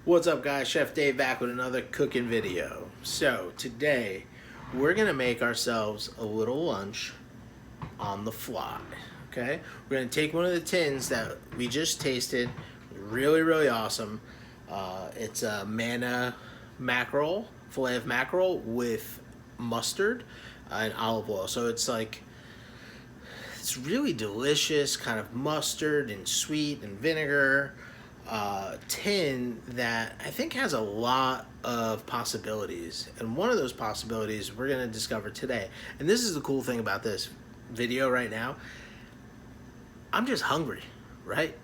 What's up, guys? Chef Dave back with another cooking video. So today we're gonna make ourselves a little lunch on the fly. Okay, we're gonna take one of the tins that we just tasted. Really awesome. It's a Manna mackerel, fillet of mackerel with mustard and olive oil. So it's really delicious, kind of mustard and sweet and vinegar tin that I think has a lot of possibilities. And one of those possibilities we're going to discover today. And this is the cool thing about this video right now. I'm just hungry, right?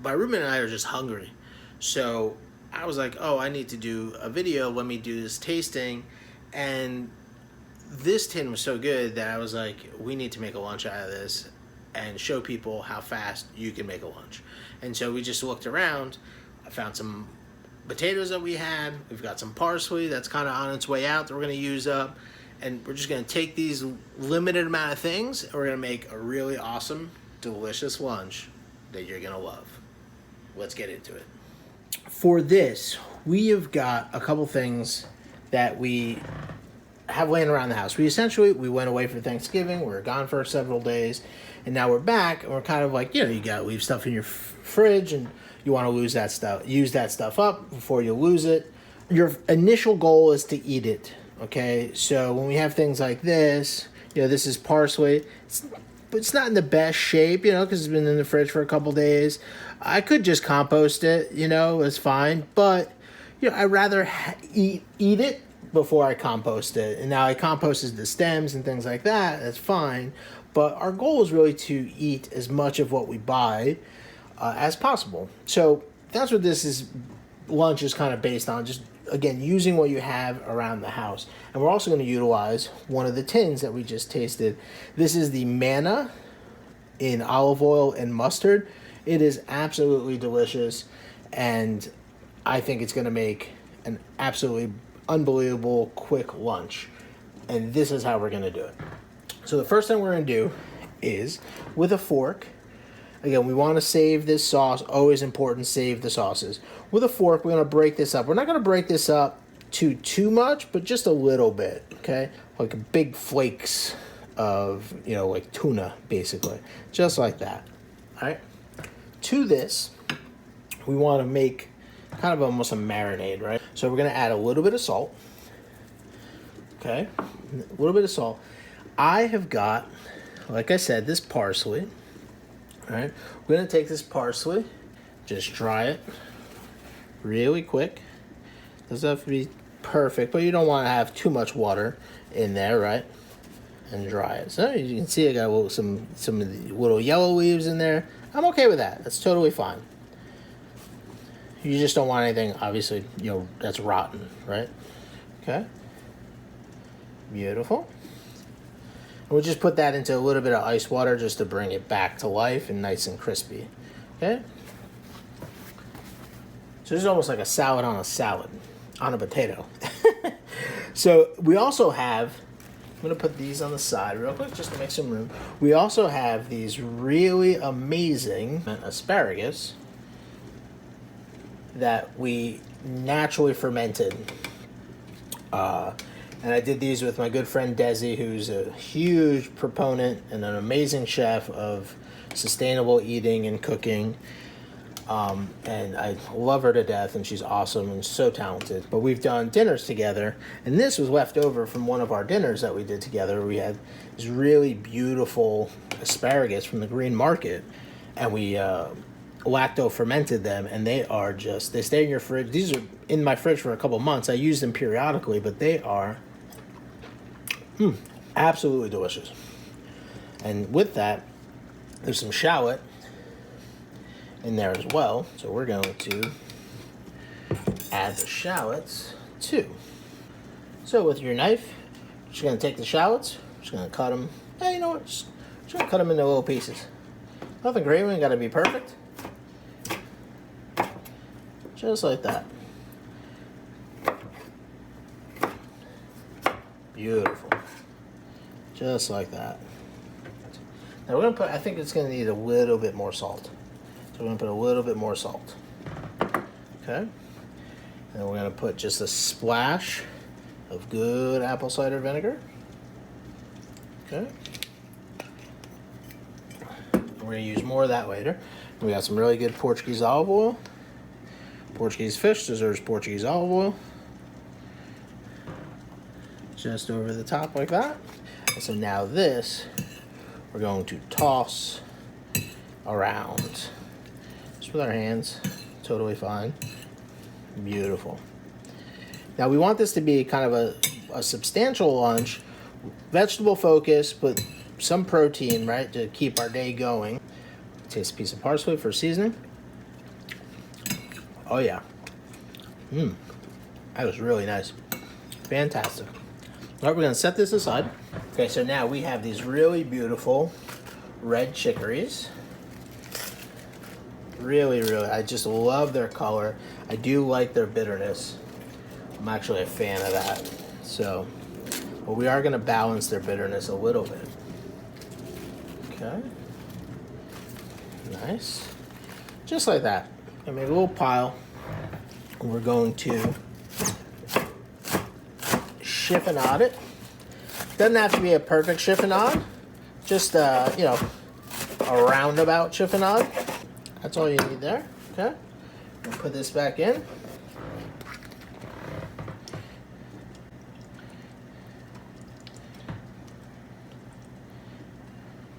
My roommate and I are just hungry. So I was like, oh, I need to do a video. Let me do this tasting. And this tin was so good that I was like, we need to make a lunch out of this and show people how fast you can make a lunch. And so we just looked around. I found some potatoes that we had. We've got some parsley that's kind of on its way out that we're going to use up. And we're just going to take these limited amount of things and we're going to make a really awesome, delicious lunch that you're going to love. Let's get into it. For this, we have got a couple things that we have laying around the house. We went away for Thanksgiving. We were gone for several days. And now we're back, and we're kind of like, you got to leave stuff in your fridge, and you want to use that stuff up before you lose it. Your initial goal is to eat it, okay? So when we have things like this, this is parsley. It's not in the best shape, because it's been in the fridge for a couple days. I could just compost it, it's fine. But, I'd rather eat it before I compost it. And now I composted the stems and things like that. That's fine. But our goal is really to eat as much of what we buy as possible. So that's what lunch is kind of based on. Just, again, using what you have around the house. And we're also going to utilize one of the tins that we just tasted. This is the Manna in olive oil and mustard. It is absolutely delicious. And I think it's going to make an absolutely unbelievable quick lunch. And this is how we're going to do it. So the first thing we're going to do is, with a fork, again, we want to save this sauce. Always important, save the sauces. With a fork, we're going to break this up. We're not going to break this up too much, but just a little bit, okay? Like big flakes of, like tuna, basically. Just like that, all right? To this, we want to make kind of almost a marinade, right? So we're going to add a little bit of salt, okay? A little bit of salt. I have got, like I said, this parsley. All right, we're gonna take this parsley, just dry it really quick. Doesn't have to be perfect, but you don't want to have too much water in there, right? And dry it. So you can see I got some of the little yellow leaves in there. I'm okay with that. That's totally fine. You just don't want anything, obviously, that's rotten, right? Okay. Beautiful. We'll just put that into a little bit of ice water just to bring it back to life and nice and crispy. Okay? So this is almost like a salad on a potato. So we also have, I'm going to put these on the side real quick just to make some room. We also have these really amazing asparagus that we naturally fermented. And I did these with my good friend Desi, who's a huge proponent and an amazing chef of sustainable eating and cooking. And I love her to death, and she's awesome and so talented. But we've done dinners together, and this was left over from one of our dinners that we did together. We had these really beautiful asparagus from the green market, and we lacto fermented them, and they stay in your fridge. These are in my fridge for a couple months. I use them periodically, but they are absolutely delicious. And with that, there's some shallot in there as well. So we're going to add the shallots too. So with your knife, you're just going to take the shallots, just going to cut them. Hey, you know what? Just going to cut them into little pieces. Nothing great, ain't got to be perfect. Just like that. Beautiful. Just like that. Now we're going to put, I think it's going to need a little bit more salt. So we're going to put a little bit more salt. Okay. And then we're going to put just a splash of good apple cider vinegar. Okay. We're going to use more of that later. We got some really good Portuguese olive oil. Portuguese fish deserves Portuguese olive oil. Just over the top like that. And so now this, we're going to toss around. Just with our hands, totally fine. Beautiful. Now we want this to be kind of a substantial lunch, vegetable focused, but some protein, right, to keep our day going. Taste a piece of parsley for seasoning. Oh yeah. That was really nice. Fantastic. All right, we're gonna set this aside. Okay, so now we have these really beautiful red chicories. Really, I just love their color. I do like their bitterness. I'm actually a fan of that. So, but we are gonna balance their bitterness a little bit. Okay. Nice. Just like that. I make a little pile. And we're going to chiffonade it. Doesn't have to be a perfect chiffonade. Just, you know, a roundabout chiffonade. That's all you need there. Okay. We'll put this back in.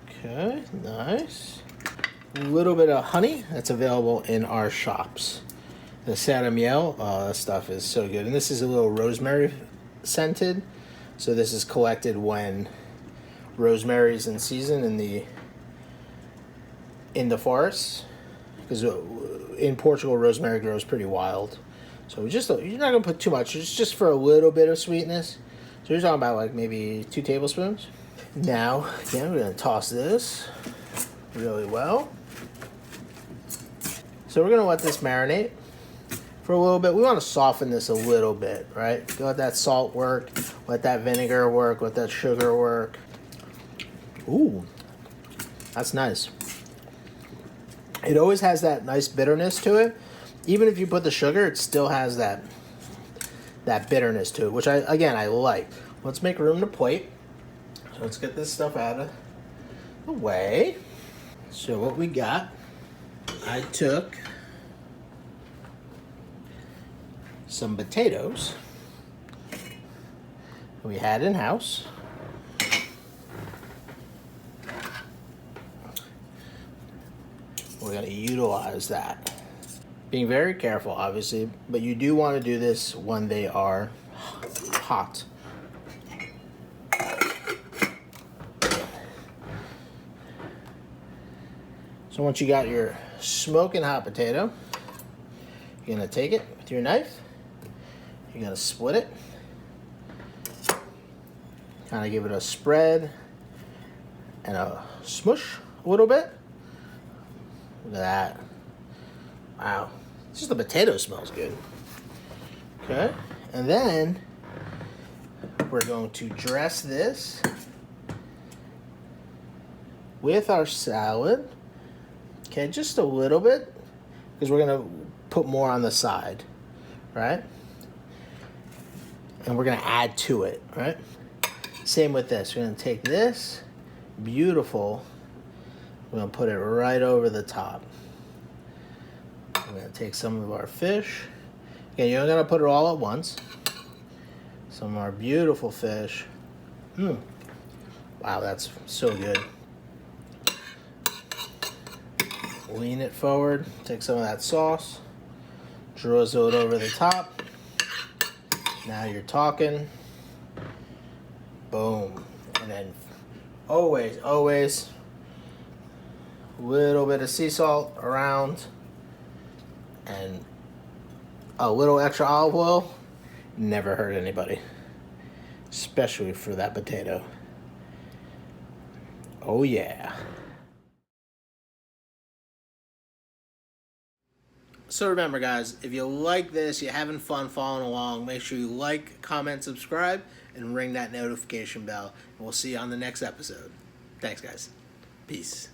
Okay, nice. A little bit of honey that's available in our shops. The Sada Miel, oh, that stuff is so good. And this is a little rosemary scented. So this is collected when rosemary's in season in the forests. Because in Portugal, rosemary grows pretty wild. So you're not gonna put too much. It's just for a little bit of sweetness. So you're talking about like maybe 2 tablespoons. Now, again, we're gonna toss this really well. So we're gonna let this marinate for a little bit. We want to soften this a little bit, right? Let that salt work, let that vinegar work, let that sugar work. Ooh, that's nice. It always has that nice bitterness to it. Even if you put the sugar, it still has that bitterness to it, which I like. Let's make room to plate. So let's get this stuff out of the way. So what we got, I took some potatoes we had in house. We're going to utilize that. Being very careful, obviously, but you do want to do this when they are hot. So once you got your smoking hot potato, you're going to take it with your knife. You're going to split it. Kind of give it a spread and a smush a little bit. Look at that. Wow. Just the potato smells good. Okay. And then we're going to dress this with our salad. Okay, just a little bit, because we're going to put more on the side, right? And we're going to add to it, right? Same with this. We're going to take this, beautiful, we're going to put it right over the top. We're going to take some of our fish. Again, you're not going to put it all at once. Some of our beautiful fish. Wow, that's so good. Lean it forward, take some of that sauce, drizzle it over the top. Now you're talking. Boom. And then always, a little bit of sea salt around and a little extra olive oil. Never hurt anybody, especially for that potato. Oh yeah. So remember, guys, if you like this, you're having fun following along, make sure you like, comment, subscribe, and ring that notification bell. And we'll see you on the next episode. Thanks, guys. Peace.